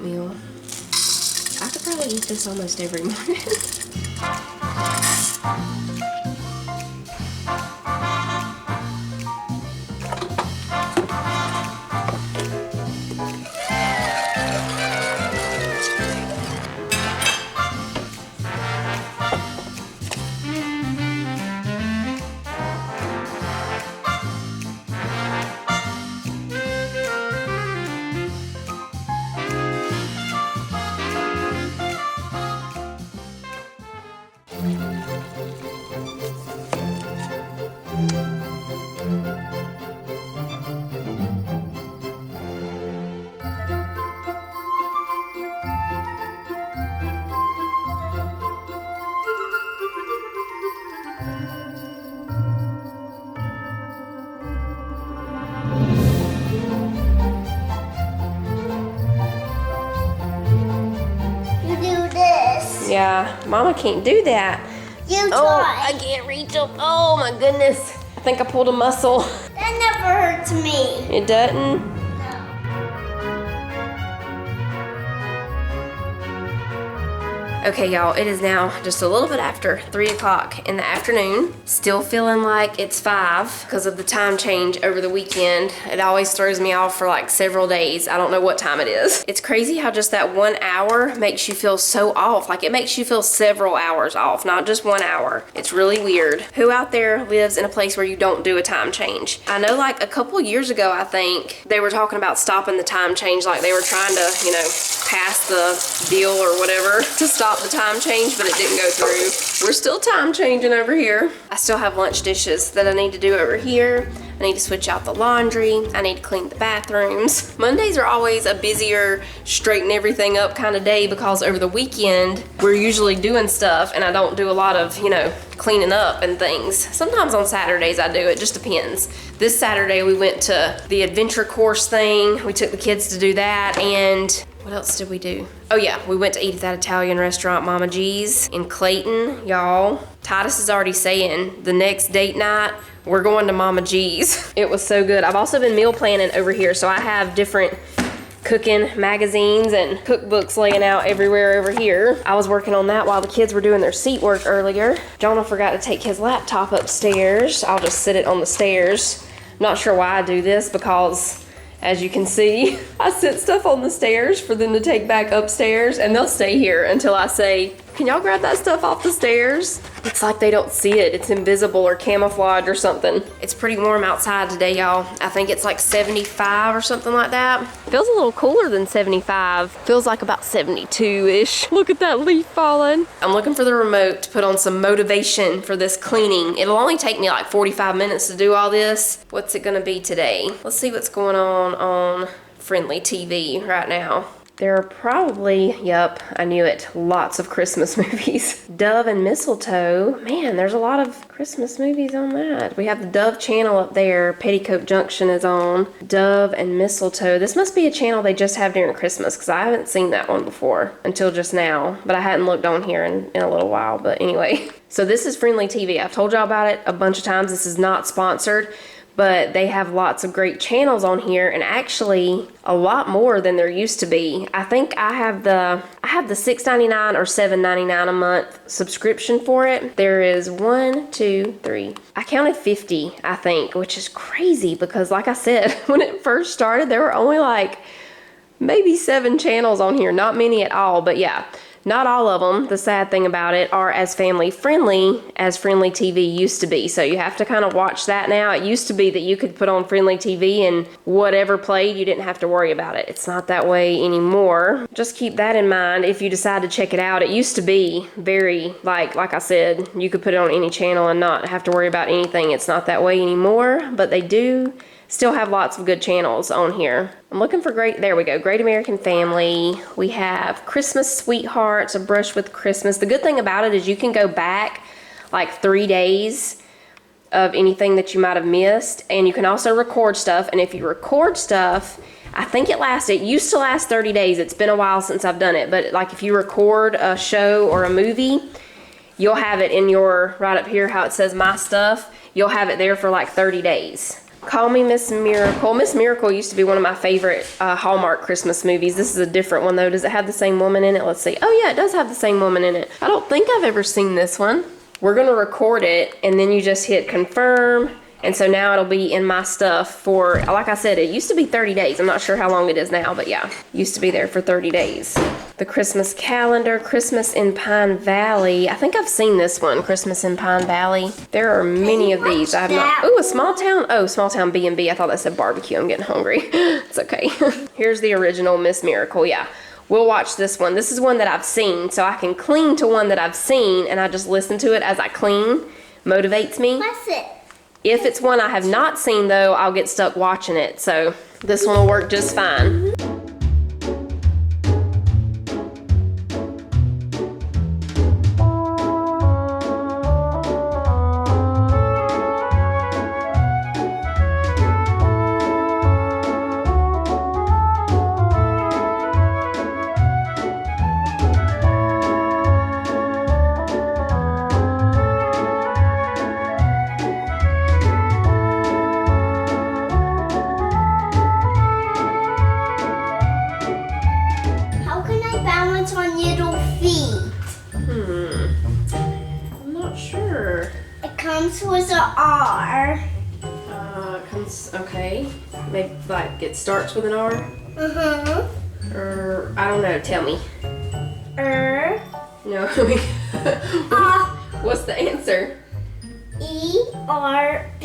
oatmeal. I could probably eat this almost every morning. Yeah, Mama can't do that. You Oh, try. I can't reach up. Oh my goodness. I think I pulled a muscle. That never hurts me. It doesn't? Okay, y'all, it is now just a little bit after 3 o'clock in the afternoon. Still feeling like it's 5 because of the time change over the weekend. It always throws me off for like several days. I don't know what time it is. It's crazy how just that 1 hour makes you feel so off. Like it makes you feel several hours off, not just 1 hour. It's really weird. Who out there lives in a place where you don't do a time change? I know like a couple years ago, I think, they were talking about stopping the time change. Like they were trying to, you know, pass the deal or whatever to stop the time change, but it didn't go through. We're still time changing over here. I still have lunch dishes that I need to do over here. I need to switch out the laundry. I need to clean the bathrooms. Mondays are always a busier, straighten everything up kind of day because over the weekend, we're usually doing stuff and I don't do a lot of, you know, cleaning up and things. Sometimes on Saturdays I do, it just depends. This Saturday we went to the adventure course thing. We took the kids to do that, and what else did we do? Oh yeah, we went to eat at that Italian restaurant, Mama G's in Clayton, y'all. Titus is already saying the next date night, we're going to Mama G's. It was so good. I've also been meal planning over here, so I have different cooking magazines and cookbooks laying out everywhere over here. I was working on that while the kids were doing their seat work earlier. Jonah forgot to take his laptop upstairs. I'll just sit it on the stairs. Not sure why I do this because, as you can see, I sit stuff on the stairs for them to take back upstairs, and they'll stay here until I say, can y'all grab that stuff off the stairs? It's like they don't see it. It's invisible or camouflaged or something. It's pretty warm outside today, y'all. I think it's like 75 or something like that. Feels a little cooler than 75. Feels like about 72-ish. Look at that leaf falling. I'm looking for the remote to put on some motivation for this cleaning. It'll only take me like 45 minutes to do all this. What's it gonna be today? Let's see what's going on Friendly TV right now. There are probably, yep, I knew it, lots of Christmas movies. Dove and Mistletoe. Man, there's a lot of Christmas movies on that. We have the Dove channel up there. Petticoat Junction is on. Dove and Mistletoe. This must be a channel they just have during Christmas because I haven't seen that one before until just now. But I hadn't looked on here in a little while. But anyway, so this is Friendly TV. I've told y'all about it a bunch of times. This is not sponsored, but they have lots of great channels on here, and actually a lot more than there used to be. I think I have the $6.99 or $7.99 a month subscription for it. There is 1, 2, 3. I counted 50, I think, which is crazy because like I said, when it first started, there were only like maybe 7 channels on here, not many at all, but yeah. Not all of them, the sad thing about it, are as family friendly as Friendly TV used to be. So you have to kind of watch that now. It used to be that you could put on Friendly TV and whatever played, you didn't have to worry about it. It's not that way anymore. Just keep that in mind if you decide to check it out. It used to be very, like I said, you could put it on any channel and not have to worry about anything. It's not that way anymore, but they do still have lots of good channels on here. I'm looking for there we go, Great American Family. We have Christmas Sweethearts, A Brush with Christmas. The good thing about it is you can go back like 3 days of anything that you might have missed, and you can also record stuff, and if you record stuff, I think it used to last 30 days. It's been a while since I've done it, but like if you record a show or a movie, you'll have it in your, right up here how it says My Stuff, you'll have it there for like 30 days. Call Me Miss Miracle. Miss Miracle used to be one of my favorite Hallmark Christmas movies. This is a different one though. Does it have the same woman in it? Let's see. Oh yeah, it does have the same woman in it. I don't think I've ever seen this one. We're gonna record it and then you just hit confirm. And so now it'll be in my stuff for, like I said, it used to be 30 days. I'm not sure how long it is now, but yeah, used to be there for 30 days. The Christmas calendar, Christmas in Pine Valley. I think I've seen this one, Christmas in Pine Valley. There are many of these. I have not. Ooh, a small town. Oh, small town B&B. I thought that said barbecue. I'm getting hungry. It's okay. Here's the original Miss Miracle. Yeah. We'll watch this one. This is one that I've seen, so I can cling to one that I've seen and I just listen to it as I clean. Motivates me. What's it? If it's one I have not seen though, I'll get stuck watching it. So this one will work just fine. On little feet. I'm not sure. It comes with an R. Okay. Maybe like it starts with an R? Or, I don't know, tell me. No. What's the answer? ERBD.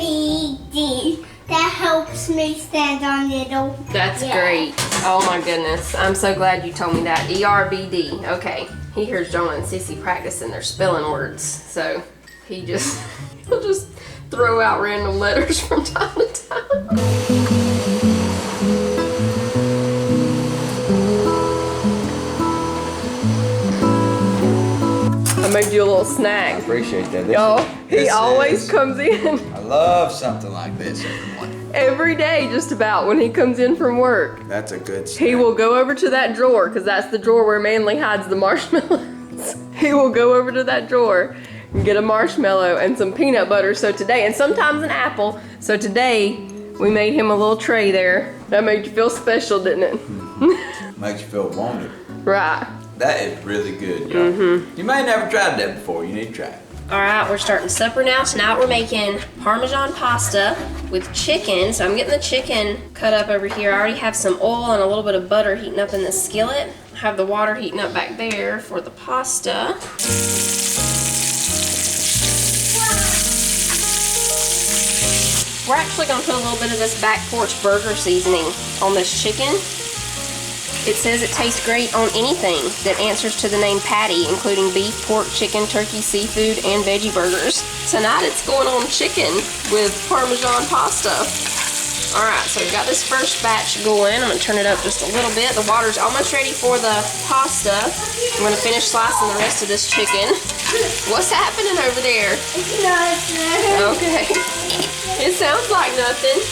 That helps me stand on little. That's great. Oh my goodness. I'm so glad you told me that. ERBD. Okay. He hears Jonah and Sissy practicing their spelling words. So he'll just throw out random letters from time to time. I made you a little snack. I appreciate that. He always comes in. I love something like this every morning. Every day, just about, when he comes in from work. That's a good snack. He will go over to that drawer, because that's the drawer where Manly hides the marshmallows. He will go over to that drawer and get a marshmallow and some peanut butter. So today, and sometimes an apple. So today, we made him a little tray there. That made you feel special, didn't it? Makes you feel wanted. Right. That is really good, y'all. You may have never tried that before. You need to try it. All right, we're starting supper now. So now we're making Parmesan pasta with chicken. So I'm getting the chicken cut up over here. I already have some oil and a little bit of butter heating up in the skillet. I have the water heating up back there for the pasta. We're actually gonna put a little bit of this back porch burger seasoning on this chicken. It says it tastes great on anything that answers to the name patty, including beef, pork, chicken, turkey, seafood, and veggie burgers. Tonight it's going on chicken with Parmesan pasta. All right, so we've got this first batch going. I'm gonna turn it up just a little bit. The water's almost ready for the pasta. I'm gonna finish slicing the rest of this chicken. What's happening over there? It's nothing. Okay. It sounds like nothing.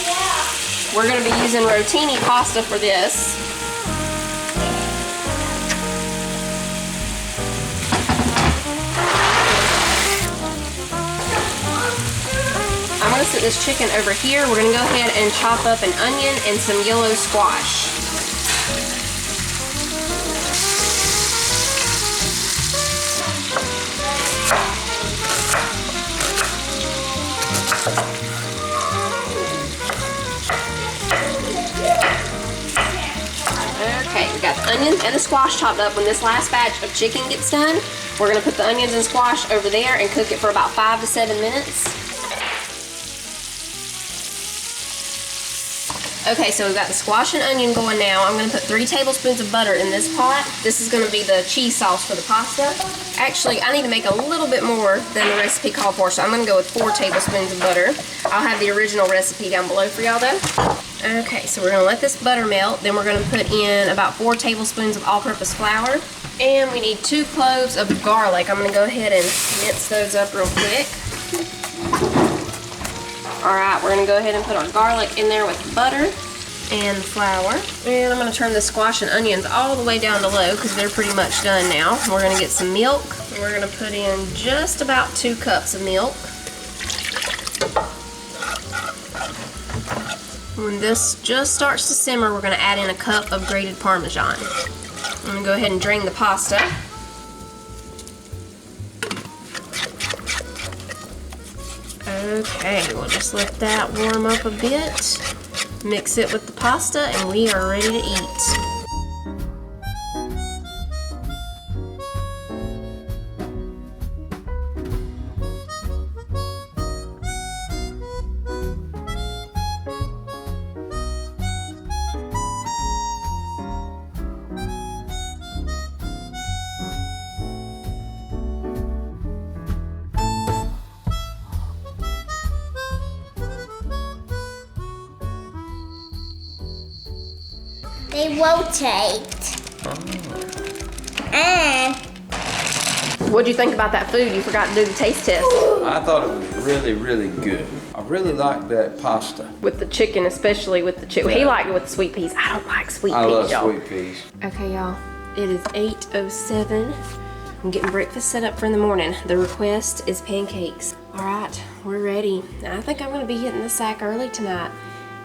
Yeah. We're gonna be using rotini pasta for this. I'm gonna set this chicken over here. We're gonna go ahead and chop up an onion and some yellow squash. Okay, we got the onions and the squash chopped up. When this last batch of chicken gets done, we're gonna put the onions and squash over there and cook it for about 5 to 7 minutes. Okay, so we've got the squash and onion going now. I'm gonna put 3 tablespoons of butter in this pot. This is gonna be the cheese sauce for the pasta. Actually, I need to make a little bit more than the recipe called for, so I'm gonna go with 4 tablespoons of butter. I'll have the original recipe down below for y'all though. Okay, so we're gonna let this butter melt. Then we're gonna put in about 4 tablespoons of all-purpose flour. And we need 2 cloves of garlic. I'm gonna go ahead and mince those up real quick. All right, we're gonna go ahead and put our garlic in there with the butter and the flour. And I'm gonna turn the squash and onions all the way down to low because they're pretty much done now. We're gonna get some milk. And we're gonna put in just about 2 cups of milk. When this just starts to simmer, we're gonna add in a cup of grated Parmesan. I'm gonna go ahead and drain the pasta. Okay, we'll just let that warm up a bit. Mix it with the pasta and we are ready to eat. They rotate. And What'd you think about that food? You forgot to do the taste test. I thought it was really, really good. I really like that pasta. With the chicken, especially with the chicken. He liked it with the sweet peas. I don't like sweet I peas, love y'all. sweet peas. Okay, y'all. It is 8:07. I'm getting breakfast set up for in the morning. The request is pancakes. All right, we're ready. I think I'm gonna be hitting the sack early tonight.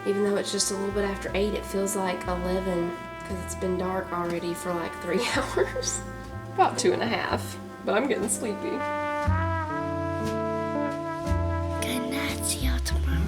Even though it's just a little bit after 8, it feels like 11 because it's been dark already for like 3 hours. About 2.5, but I'm getting sleepy. good night. See y'all tomorrow.